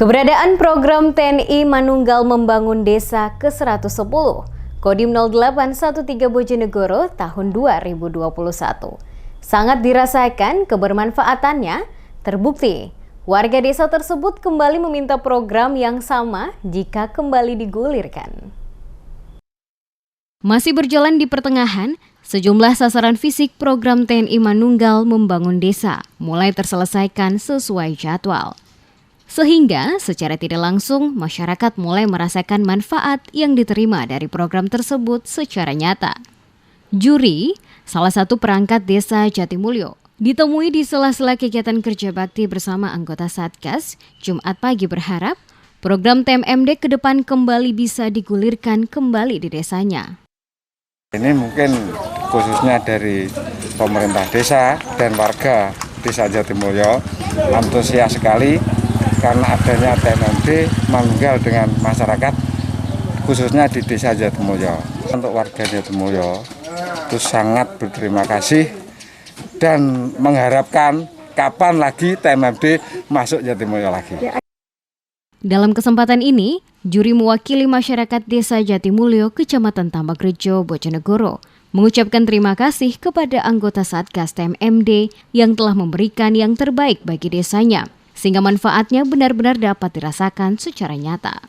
Keberadaan program TNI Manunggal Membangun Desa ke-110 Kodim 0813 Bojonegoro tahun 2021 sangat dirasakan kebermanfaatannya. Terbukti warga desa tersebut kembali meminta program yang sama jika kembali digulirkan. Masih berjalan di pertengahan, sejumlah sasaran fisik program TNI Manunggal Membangun Desa mulai terselesaikan sesuai jadwal. Sehingga secara tidak langsung masyarakat mulai merasakan manfaat yang diterima dari program tersebut secara nyata. Juri, salah satu perangkat desa Jatimulyo, ditemui di sela-sela kegiatan kerja bakti bersama anggota Satgas Jumat pagi berharap program TMMD ke depan kembali bisa digulirkan kembali di desanya. Ini mungkin khususnya dari pemerintah desa dan warga desa Jatimulyo antusias sekali karena adanya TMMD Manunggal dengan masyarakat khususnya di desa Jatimulyo. Untuk warga Jatimulyo itu sangat berterima kasih dan mengharapkan kapan lagi TMMD masuk Jatimulyo lagi. Dalam kesempatan ini, juri mewakili masyarakat desa Jatimulyo, Kecamatan Tambakrejo, Bojonegoro, mengucapkan terima kasih kepada anggota Satgas TMMD yang telah memberikan yang terbaik bagi desanya, sehingga manfaatnya benar-benar dapat dirasakan secara nyata.